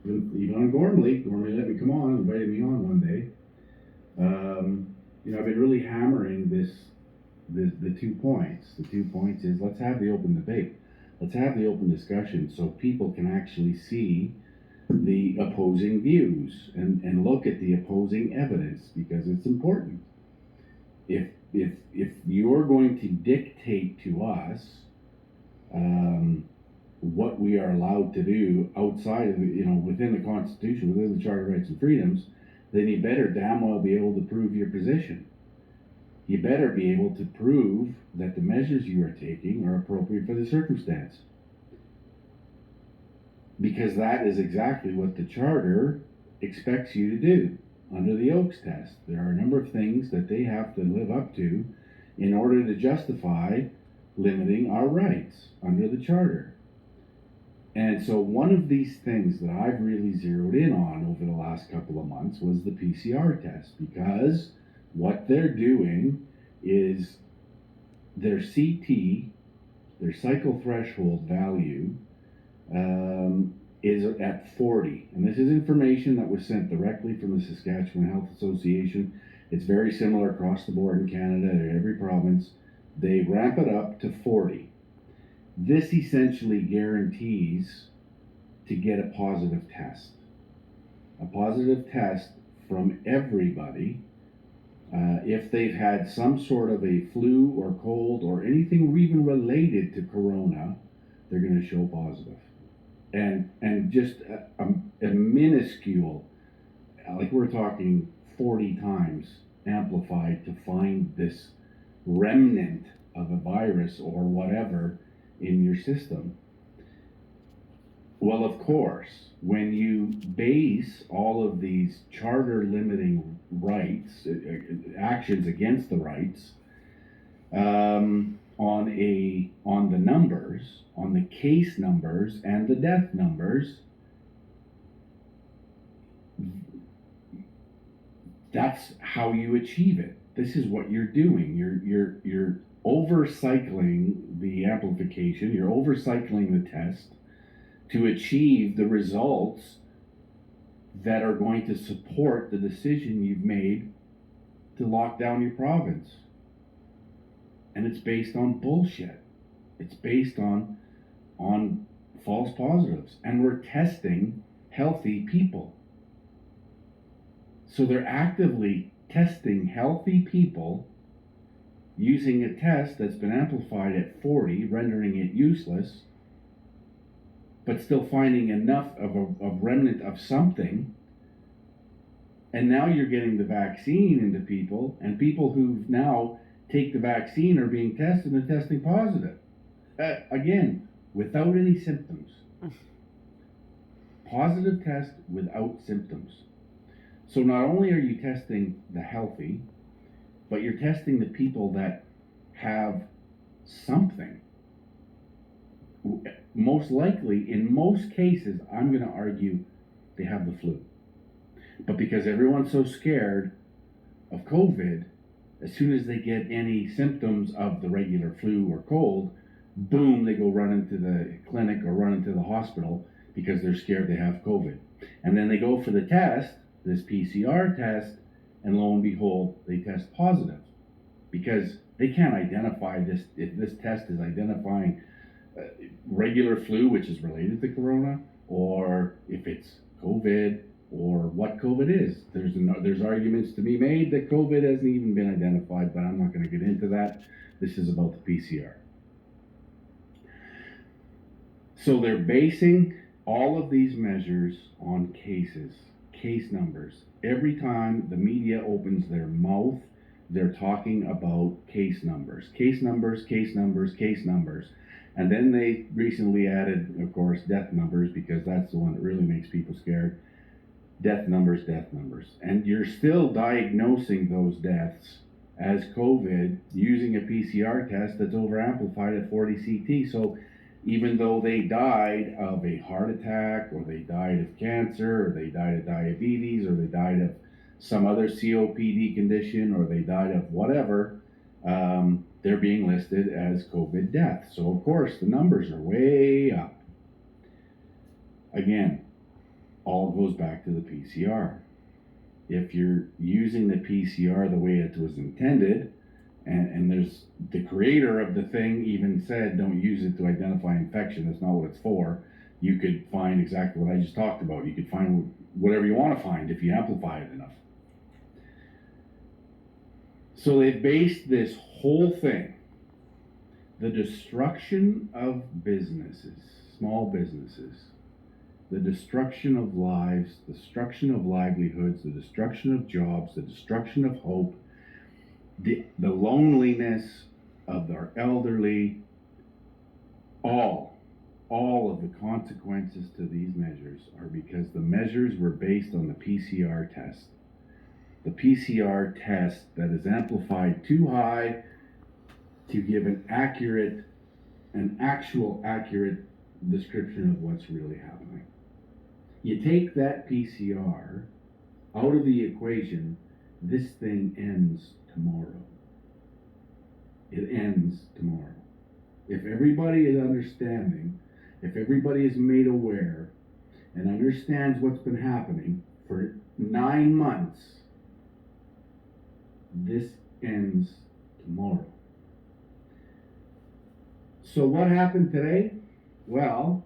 even on Gormley let me come on, invited me on one day. I've been really hammering the 2 points. The 2 points is, let's have the open debate. Let's have the open discussion so people can actually see the opposing views and look at the opposing evidence, because it's important. If you're going to dictate to us what we are allowed to do outside of within the Constitution, within the Charter of Rights and Freedoms, then you better damn well be able to prove your position. You better be able to prove that the measures you are taking are appropriate for the circumstance. Because that is exactly what the Charter expects you to do under the Oakes test. There are a number of things that they have to live up to in order to justify limiting our rights under the Charter. And so one of these things that I've really zeroed in on over the last couple of months was the PCR test, because what they're doing is their CT, their cycle threshold value, is at 40. And this is information that was sent directly from the Saskatchewan Health Association. It's very similar across the board in Canada, in every province. They ramp it up to 40. This essentially guarantees to get a positive test. A positive test from everybody. If they've had some sort of a flu or cold or anything even related to corona, they're going to show positive. And just a minuscule, like we're talking 40 times amplified to find this remnant of a virus or whatever in your system. Well, of course, when you base all of these charter limiting rights, actions against the rights, on the numbers, on the case numbers and the death numbers, that's how you achieve it. This is what you're doing. You're overcycling the amplification. You're overcycling the test to achieve the results that are going to support the decision you've made to lock down your province. And it's based on bullshit. It's based on false positives. And we're testing healthy people. So they're actively testing healthy people using a test that's been amplified at 40, rendering it useless, but still finding enough of a remnant of something. And now you're getting the vaccine into people, and people who now take the vaccine are being tested and testing positive. Again, without any symptoms. Positive test without symptoms. So not only are you testing the healthy, but you're testing the people that have something. Most likely, in most cases, I'm going to argue they have the flu. But because everyone's so scared of COVID, as soon as they get any symptoms of the regular flu or cold, boom, they go run into the clinic or run into the hospital because they're scared they have COVID. And then they go for the test, this PCR test, and lo and behold, they test positive because they can't identify this. If this test is identifying regular flu, which is related to corona, or if it's COVID, or what COVID is. There's arguments to be made that COVID hasn't even been identified, but I'm not going to get into that. This is about the PCR. So they're basing all of these measures on cases, case numbers. Every time the media opens their mouth, they're talking about case numbers, case numbers, case numbers, case numbers. And then they recently added, of course, death numbers, because that's the one that really makes people scared. Death numbers, death numbers. And you're still diagnosing those deaths as COVID using a PCR test that's over-amplified at 40 CT. So even though they died of a heart attack, or they died of cancer, or they died of diabetes, or they died of some other COPD condition, or they died of whatever, they're being listed as COVID deaths. So of course the numbers are way up. Again, all goes back to the PCR. If you're using the PCR the way it was intended, and there's the creator of the thing even said don't use it to identify infection, that's not what it's for. You could find exactly what I just talked about. You could find whatever you want to find if you amplify it enough. So they based this whole thing, the destruction of businesses, small businesses, the destruction of lives, the destruction of livelihoods, the destruction of jobs, the destruction of hope, the loneliness of our elderly, all of the consequences to these measures are because the measures were based on the PCR test. The PCR test that is amplified too high to give an actual accurate description of what's really happening. You take that PCR out of the equation, this thing ends tomorrow. It ends tomorrow. If everybody is understanding, if everybody is made aware and understands what's been happening for 9 months, this ends tomorrow. So what happened today? Well,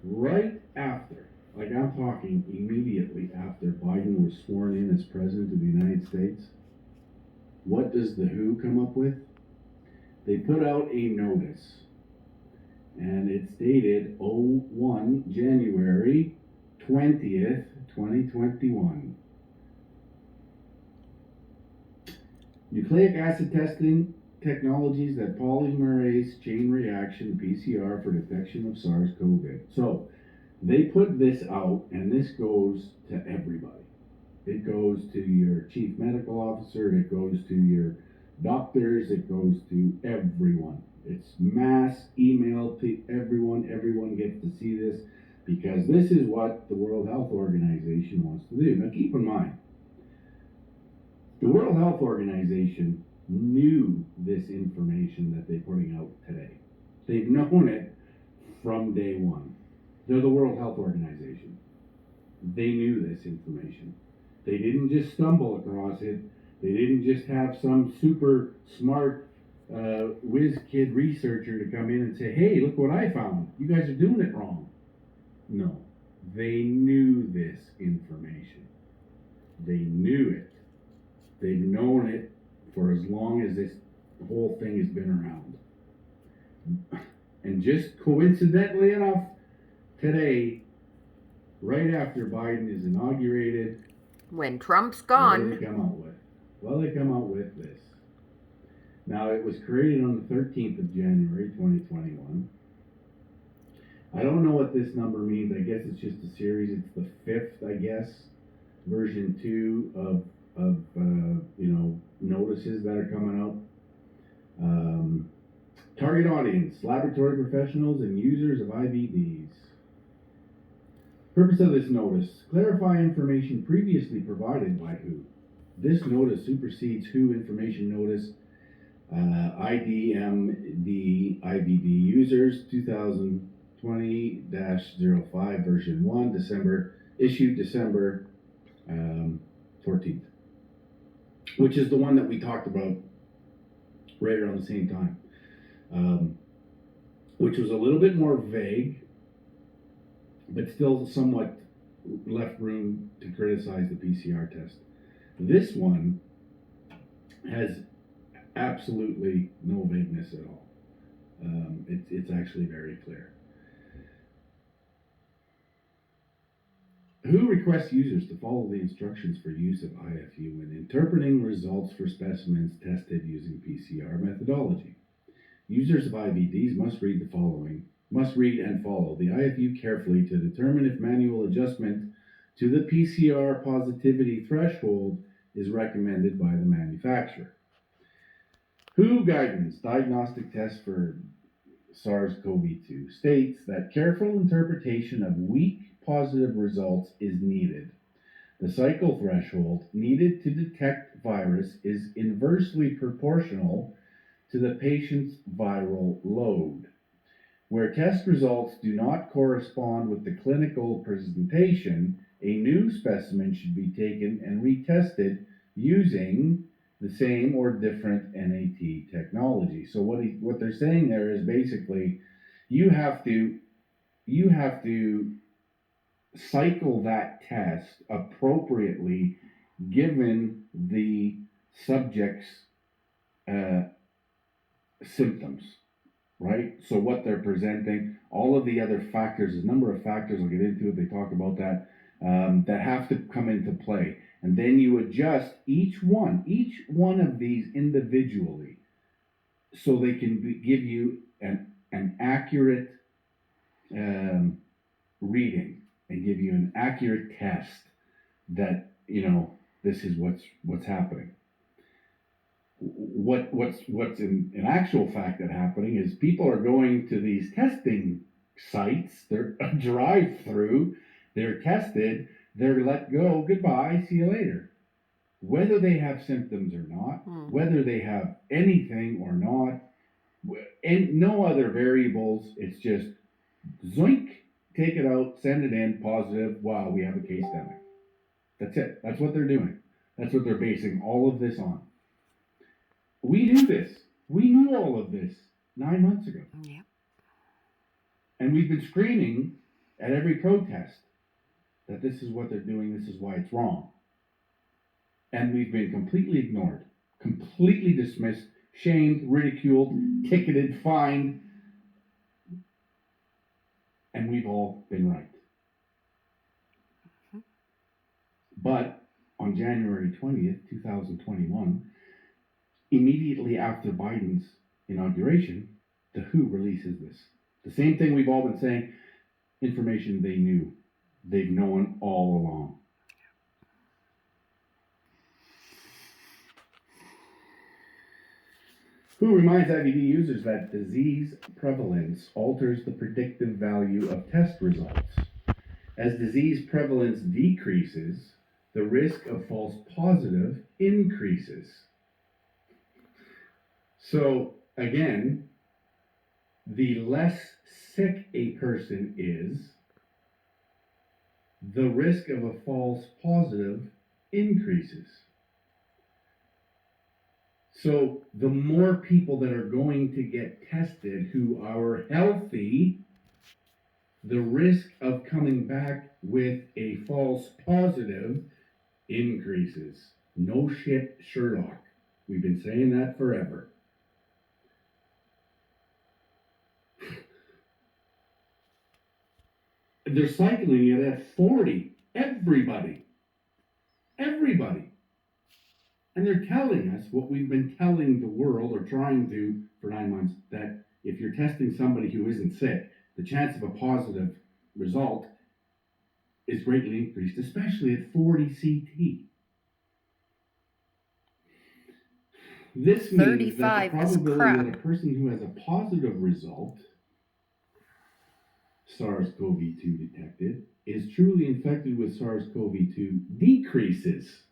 right after, like I'm talking immediately after Biden was sworn in as President of the United States, what does the WHO come up with? They put out a notice, and it's dated January 20th, 2021. Nucleic acid testing technologies that polymerase chain reaction PCR for detection of SARS-CoV. So they put this out, and this goes to everybody. It goes to your chief medical officer, it goes to your doctors, it goes to everyone. It's mass email to everyone. Everyone gets to see this because this is what the World Health Organization wants to do. Now keep in mind, the World Health Organization knew this information that they're putting out today. They've known it from day one. They're the World Health Organization. They knew this information. They didn't just stumble across it. They didn't just have some super smart whiz kid researcher to come in and say, hey, look what I found. You guys are doing it wrong. No, they knew this information. They knew it. They've known it for as long as this whole thing has been around. And just coincidentally enough, today, right after Biden is inaugurated, when Trump's gone, what do they come out with? Well, they come out with this. Now, it was created on the 13th of January, 2021. I don't know what this number means. I guess it's just a series. It's the 5th, I guess, version 2 of notices that are coming out. Target audience, laboratory professionals and users of IVDs. Purpose of this notice, clarify information previously provided by WHO. This notice supersedes WHO information notice IDMD IVD users 2020-05 version 1, issued December 14th, which is the one that we talked about right around the same time, which was a little bit more vague, but still somewhat left room to criticize the PCR test. This one has absolutely no vagueness at all. It's actually very clear. WHO requests users to follow the instructions for use of IFU when interpreting results for specimens tested using PCR methodology. Users of IVDs must read and follow the IFU carefully to determine if manual adjustment to the PCR positivity threshold is recommended by the manufacturer. WHO guidance, diagnostic test for SARS-CoV-2, states that careful interpretation of weak positive results is needed. The cycle threshold needed to detect virus is inversely proportional to the patient's viral load. Where test results do not correspond with the clinical presentation, a new specimen should be taken and retested using the same or different NAT technology. So what they're saying there is basically you have to cycle that test appropriately given the subject's symptoms, right? So what they're presenting, all of the other factors, a number of factors, I'll get into it, they talk about that, that have to come into play. And then you adjust each one of these individually so they can give you an accurate reading and give you an accurate test that, this is what's happening. What's in actual fact that happening is people are going to these testing sites, they're a drive-through, they're tested, they're let go, goodbye, see you later. Whether they have symptoms or not, whether they have anything or not, and no other variables, it's just zoink, take it out, send it in, positive, wow, we have a case stemming. That's it. That's what they're doing. That's what they're basing all of this on. We knew this. We knew all of this 9 months ago. Yep. And we've been screaming at every protest that this is what they're doing, this is why it's wrong. And we've been completely ignored, completely dismissed, shamed, ridiculed, ticketed, fined, and we've all been right. But on January 20th, 2021, immediately after Biden's inauguration, the WHO releases this. The same thing we've all been saying, information they knew. They've known all along. WHO reminds IVD users that disease prevalence alters the predictive value of test results. As disease prevalence decreases, the risk of false positive increases. So, again, the less sick a person is, the risk of a false positive increases. So, the more people that are going to get tested who are healthy, the risk of coming back with a false positive increases. No shit, Sherlock. We've been saying that forever. They're cycling it at 40. Everybody. And they're telling us what we've been telling the world, or trying to, for 9 months, that if you're testing somebody who isn't sick, the chance of a positive result is greatly increased, especially at 40 CT. This means that the probability that a person who has a positive result, SARS-CoV-2 detected, is truly infected with SARS-CoV-2 decreases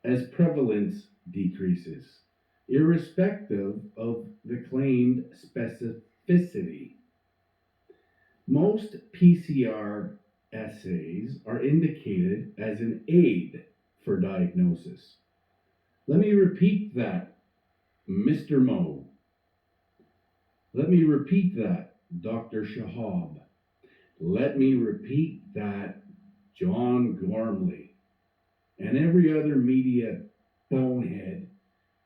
as prevalence decreases, irrespective of the claimed specificity. Most PCR assays are indicated as an aid for diagnosis. Let me repeat that, Mr. Mo. Let me repeat that, Dr. Shahab. Let me repeat that, John Gormley, and every other media bonehead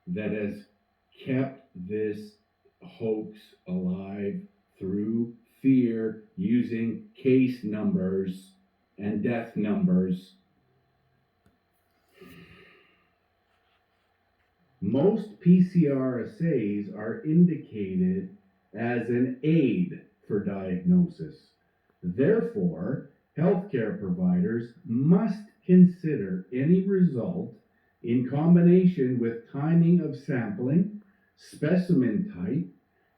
that has kept this hoax alive through fear, using case numbers and death numbers. Most PCR assays are indicated as an aid for diagnosis. Therefore, healthcare providers must consider any result in combination with timing of sampling, specimen type,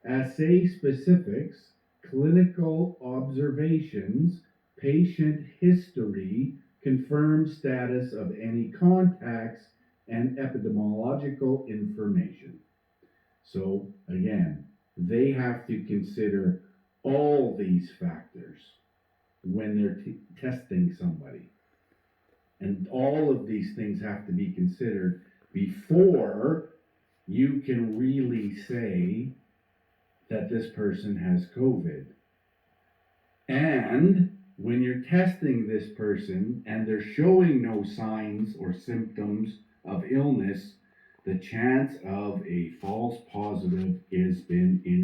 assay specifics, clinical observations, patient history, confirmed status of any contacts, and epidemiological information. So again, they have to consider all these factors when they're testing somebody. And all of these things have to be considered before you can really say that this person has COVID. And when you're testing this person and they're showing no signs or symptoms of illness, the chance of a false positive has been increased.